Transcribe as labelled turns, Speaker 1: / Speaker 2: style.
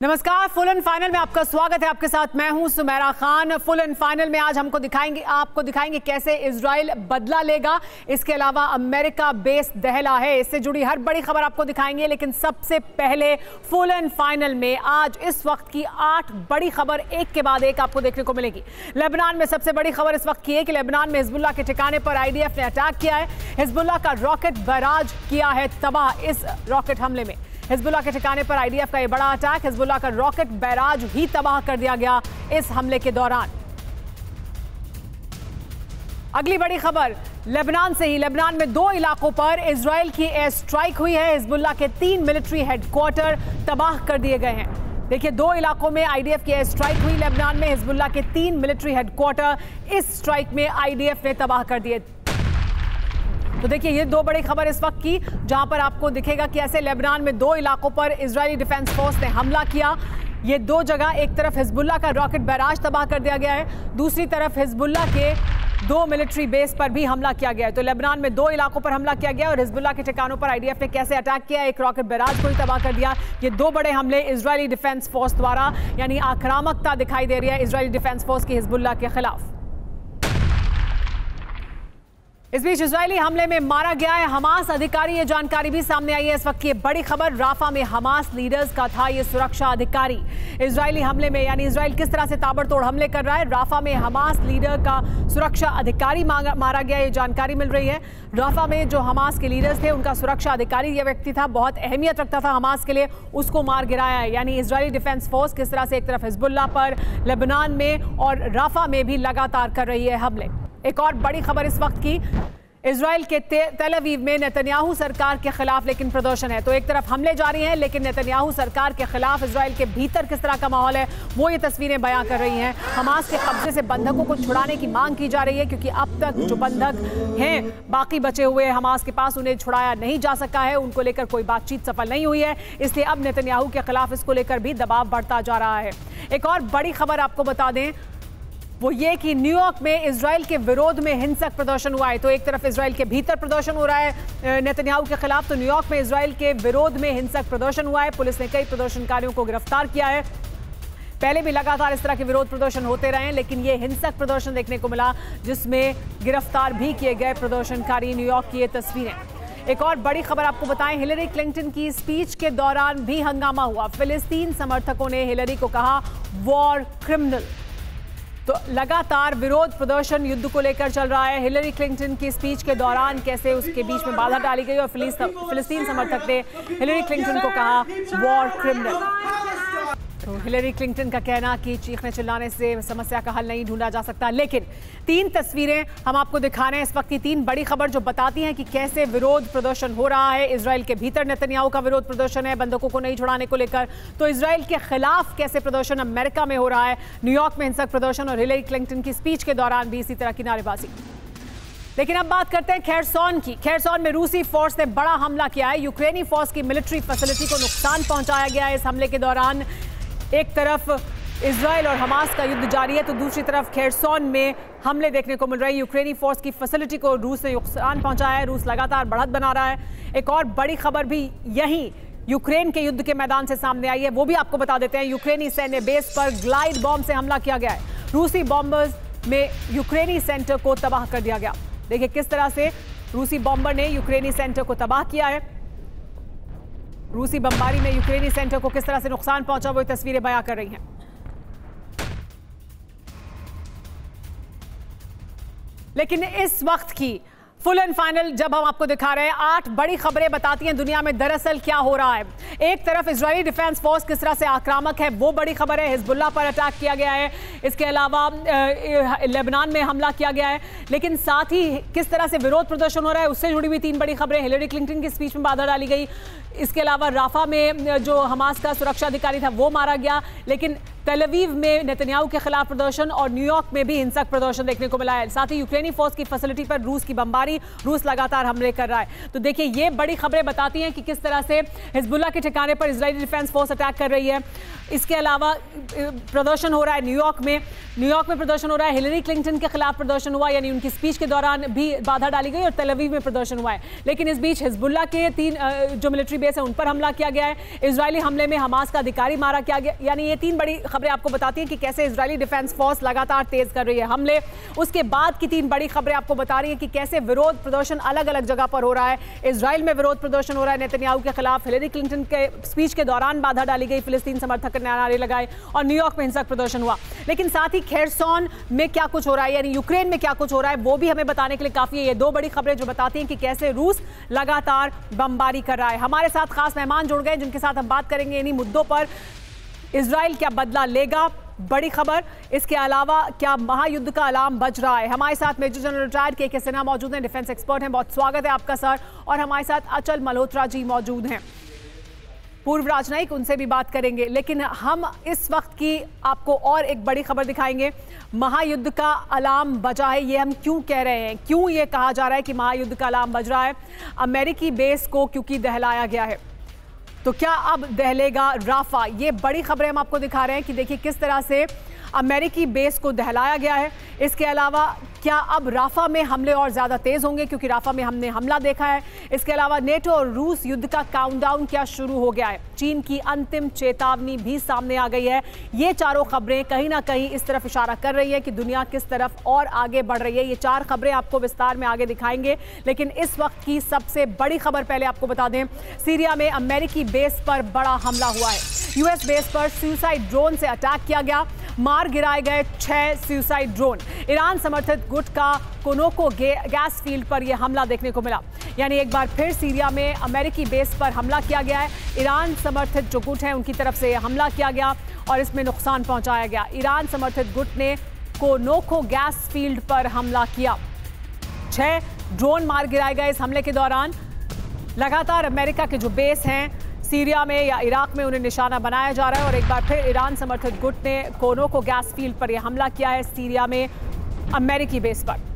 Speaker 1: नमस्कार, full and final में आपका स्वागत है। आपके साथ मैं हूं Sumera Khan. Full and final में आज आपको दिखाएंगे कैसे इजराइल बदला लेगा। इसके अलावा अमेरिका बेस दहला है, इससे जुड़ी हर बड़ी खबर आपको दिखाएंगे। लेकिन सबसे पहले फुल एंड फाइनल में आज इस वक्त की 8 बड़ी खबर एक के बाद एक आपको देखने को मिलेगी। लेबनान में सबसे बड़ी खबर इस वक्त की है कि लेबनान में हिजबुल्लाह के ठिकाने पर आईडीएफ ने अटैक किया है। हिजबुल्लाह का रॉकेट बैराज किया है तबाह। इस रॉकेट हमले में हिजबुल्लाह के ठिकाने पर आईडीएफ का यह बड़ा अटैक, हिजबुल्लाह का रॉकेट बैराज ही तबाह कर दिया गया इस हमले के दौरान। अगली बड़ी खबर लेबनान से ही। लेबनान में 2 इलाकों पर इजराइल की एयर स्ट्राइक हुई है। हिजबुल्लाह के 3 मिलिट्री हेडक्वार्टर तबाह कर दिए गए हैं। देखिए, 2 इलाकों में आईडीएफ की एयर स्ट्राइक हुई। लेबनान में हिजबुल्लाह के 3 मिलिट्री हेडक्वार्टर इस स्ट्राइक में आईडीएफ ने तबाह कर दिए। तो देखिए, ये 2 बड़ी खबर इस वक्त की, जहां पर आपको दिखेगा कि ऐसे लेबनान में 2 इलाकों पर इजरायली डिफेंस फोर्स ने हमला किया। ये 2 जगह, एक तरफ हिजबुल्लाह का रॉकेट बैराज तबाह कर दिया गया है, दूसरी तरफ हिजबुल्लाह के 2 मिलिट्री बेस पर भी हमला किया गया है। तो लेबनान में 2 इलाकों पर हमला किया गया और हिजबुल्लाह के ठिकानों पर आईडीएफ ने कैसे अटैक किया, एक रॉकेट बैराज को ही तबाह कर दिया। ये 2 बड़े हमले इजरायली डिफेंस फोर्स द्वारा, यानी आक्रामकता दिखाई दे रही है इजरायली डिफेंस फोर्स की हिजबुल्लाह के खिलाफ। इस बीच इजरायली हमले में मारा गया है हमास अधिकारी, ये जानकारी भी सामने आई है। इस वक्त की बड़ी खबर, राफा में हमास लीडर्स का था ये सुरक्षा अधिकारी। इजरायली हमले में, यानी इजराइल किस तरह से ताबड़तोड़ हमले कर रहा है, राफा में हमास लीडर का सुरक्षा अधिकारी मारा गया, ये जानकारी मिल रही है। राफा में जो हमास के लीडर्स थे, उनका सुरक्षा अधिकारी ये व्यक्ति था, बहुत अहमियत रखता था हमास के लिए, उसको मार गिराया है। यानी इजरायली डिफेंस फोर्स किस तरह से एक तरफ हिजबुल्लाह पर, लेबनान में और राफा में भी लगातार कर रही है हमले। एक और बड़ी खबर इस वक्त की, इजराइल के तेल अवीव में नेतन्याहू सरकार के खिलाफ लेकिन प्रदर्शन है। तो एक तरफ हमले जारी हैं, लेकिन नेतन्याहू सरकार के खिलाफ इजराइल के भीतर किस तरह का माहौल है, वो ये तस्वीरें बयां कर रही हैं। हमास के कब्जे से बंधकों को छुड़ाने की मांग की जा रही है, क्योंकि अब तक जो बंधक हैं बाकी बचे हुए हमास के पास, उन्हें छुड़ाया नहीं जा सका है, उनको लेकर कोई बातचीत सफल नहीं हुई है। इसलिए अब नेतन्याहू के खिलाफ इसको लेकर भी दबाव बढ़ता जा रहा है। एक और बड़ी खबर आपको बता दें, वो ये कि न्यूयॉर्क में इजराइल के विरोध में हिंसक प्रदर्शन हुआ है। तो एक तरफ इजराइल के भीतर प्रदर्शन हो रहा है नेतन्याहू के खिलाफ, तो न्यूयॉर्क में इजराइल के विरोध में हिंसक प्रदर्शन हुआ है। पुलिस ने कई प्रदर्शनकारियों को गिरफ्तार किया है। पहले भी लगातार इस तरह के विरोध प्रदर्शन होते रहे हैं, लेकिन ये हिंसक प्रदर्शन देखने को मिला, जिसमें गिरफ्तार भी किए गए प्रदर्शनकारी। न्यूयॉर्क की ये तस्वीरें। एक और बड़ी खबर आपको बताएं, हिलरी क्लिंटन की स्पीच के दौरान भी हंगामा हुआ। फिलिस्तीन समर्थकों ने हिलरी को कहा वॉर क्रिमिनल। तो लगातार विरोध प्रदर्शन युद्ध को लेकर चल रहा है। हिलरी क्लिंटन की स्पीच के दौरान कैसे उसके बीच में बाधा डाली गई और फिलिस्तीन समर्थक ने हिलरी क्लिंटन को कहा वॉर क्रिमिनल। तो हिलरी क्लिंटन का कहना कि चीखने चिल्लाने से समस्या का हल नहीं ढूंढा जा सकता। लेकिन 3 तस्वीरें हम आपको दिखा रहे हैं इस वक्त की, 3 बड़ी खबर जो बताती हैं कि कैसे विरोध प्रदर्शन हो रहा है। इजराइल के भीतर नेतन्याहू का विरोध प्रदर्शन है बंधकों को नहीं छुड़ाने को लेकर, तो इजराइल के खिलाफ कैसे प्रदर्शन अमेरिका में हो रहा है, न्यूयॉर्क में हिंसक प्रदर्शन और हिलरी क्लिंटन की स्पीच के दौरान भी इसी तरह की नारेबाजी। लेकिन अब बात करते हैं खैरसॉन की। खैरसॉन में रूसी फोर्स ने बड़ा हमला किया है। यूक्रेनी फोर्स की मिलिट्री फैसिलिटी को नुकसान पहुंचाया गया है इस हमले के दौरान। एक तरफ इजराइल और हमास का युद्ध जारी है, तो दूसरी तरफ खैरसॉन में हमले देखने को मिल रहे हैं। यूक्रेनी फोर्स की फैसिलिटी को रूस ने नुकसान पहुंचाया है। रूस लगातार बढ़त बना रहा है। एक और बड़ी खबर भी यहीं यूक्रेन के युद्ध के मैदान से सामने आई है, वो भी आपको बता देते हैं। यूक्रेनी सैन्य बेस पर ग्लाइड बॉम्ब से हमला किया गया है। रूसी बॉम्बर्स में यूक्रेनी सेंटर को तबाह कर दिया गया। देखिए किस तरह से रूसी बॉम्बर ने यूक्रेनी सेंटर को तबाह किया है। रूसी बमबारी में यूक्रेनी सेंटर को किस तरह से नुकसान पहुंचा, वो तस्वीरें बयां कर रही हैं। लेकिन इस वक्त की फुल एंड फाइनल जब हम आपको दिखा रहे हैं, 8 बड़ी खबरें बताती हैं दुनिया में दरअसल क्या हो रहा है। एक तरफ इजरायली डिफेंस फोर्स किस तरह से आक्रामक है, वो बड़ी खबर है। हिजबुल्लाह पर अटैक किया गया है, इसके अलावा लेबनान में हमला किया गया है। लेकिन साथ ही किस तरह से विरोध प्रदर्शन हो रहा है, उससे जुड़ी हुई 3 बड़ी खबरें। हिलरी क्लिंटन की स्पीच में बाधा डाली गई, इसके अलावा राफा में जो हमास का सुरक्षा अधिकारी था वो मारा गया। लेकिन तेल अवीव में नेतन्याहू के खिलाफ प्रदर्शन और न्यूयॉर्क में भी हिंसक प्रदर्शन देखने को मिला है। साथ ही यूक्रेनी फोर्स की फैसिलिटी पर रूस की बमबारी, रूस लगातार हमले कर रहा है। तो देखिए ये बड़ी खबरें बताती हैं कि किस तरह से हिजबुल्लाह के ठिकाने पर इजरायली डिफेंस फोर्स अटैक कर रही है। इसके अलावा प्रदर्शन हो रहा है न्यूयॉर्क में प्रदर्शन हो रहा है। हिलरी क्लिंटन के खिलाफ प्रदर्शन हुआ, यानी उनकी स्पीच के दौरान भी बाधा डाली गई और तेल अवीव में प्रदर्शन हुआ है। लेकिन इस बीच हिजबुल्लाह के 3 जो मिलिट्री बेस है उन पर हमला किया गया है। इजरायली हमले में हमास का अधिकारी मारा किया गया। यानी ये 3 बड़ी खबरें आपको बताती हैं कि कैसे इजरायली डिफेंस फोर्स लगातार तेज कर रही है हमले। उसके बाद की 3 बड़ी खबरें आपको बता रही है कि कैसे विरोध प्रदर्शन अलग अलग जगह पर हो रहा है। इजराइल में विरोध प्रदर्शन हो रहा है नेतन्याहू के खिलाफ, हिलरी क्लिंटन के स्पीच के दौरान बाधा डाली गई, फिलिस्तीन समर्थक ने नारे लगाए और न्यूयॉर्क में हिंसक प्रदर्शन हुआ। लेकिन साथ ही खेरसॉन में क्या कुछ हो रहा है, यानी यूक्रेन में क्या कुछ हो रहा है, वो भी हमें बताने के लिए काफी है। ये 2 बड़ी खबरें जो बताती हैं कि कैसे रूस लगातार बमबारी कर रहा है। हमारे साथ खास मेहमान जुड़ गए जिनके साथ हम बात करेंगे इन्हीं मुद्दों पर। इजराइल क्या बदला लेगा, बड़ी खबर। इसके अलावा क्या महायुद्ध का अलार्म बज रहा है। हमारे साथ मेजर जनरल रिटायर्ड के सिन्हा मौजूद हैं, डिफेंस एक्सपर्ट हैं। बहुत स्वागत है आपका सर। और हमारे साथ अचल मल्होत्रा जी मौजूद हैं, पूर्व राजनयिक, उनसे भी बात करेंगे। लेकिन हम इस वक्त की आपको और एक बड़ी खबर दिखाएंगे। महायुद्ध का अलार्म बजा है, ये हम क्यों कह रहे हैं, क्यों ये कहा जा रहा है कि महायुद्ध का अलार्म बज रहा है। अमेरिकी बेस को क्योंकि दहलाया गया है, तो क्या अब दहलेगा राफा। ये बड़ी खबरें हम आपको दिखा रहे हैं कि देखिए किस तरह से अमेरिकी बेस को दहलाया गया है। इसके अलावा क्या अब राफा में हमले और ज़्यादा तेज़ होंगे, क्योंकि राफा में हमने हमला देखा है। इसके अलावा नेटो और रूस युद्ध का काउंटडाउन क्या शुरू हो गया है। चीन की अंतिम चेतावनी भी सामने आ गई है। ये चारों खबरें कहीं ना कहीं इस तरफ इशारा कर रही है कि दुनिया किस तरफ और आगे बढ़ रही है। ये 4 खबरें आपको विस्तार में आगे दिखाएंगे। लेकिन इस वक्त की सबसे बड़ी खबर पहले आपको बता दें, सीरिया में अमेरिकी बेस पर बड़ा हमला हुआ है। यूएस बेस पर सुसाइड ड्रोन से अटैक किया गया, मार गिराए गए 6 सुसाइड ड्रोन। ईरान समर्थित गुट का कोनोको गैस फील्ड पर यह हमला देखने को मिला। यानी एक बार फिर सीरिया में अमेरिकी बेस पर हमला किया गया है। ईरान समर्थित जो गुट है उनकी तरफ से हमला किया गया और इसमें नुकसान पहुंचाया गया। ईरान समर्थित गुट ने कोनोको गैस फील्ड पर हमला किया, 6 ड्रोन मार गिराए गए इस हमले के दौरान। लगातार अमेरिका के जो बेस हैं सीरिया में या इराक में उन्हें निशाना बनाया जा रहा है और एक बार फिर ईरान समर्थित गुट ने कोनोको गैस फील्ड पर यह हमला किया है सीरिया में अमेरिकी बेस पर।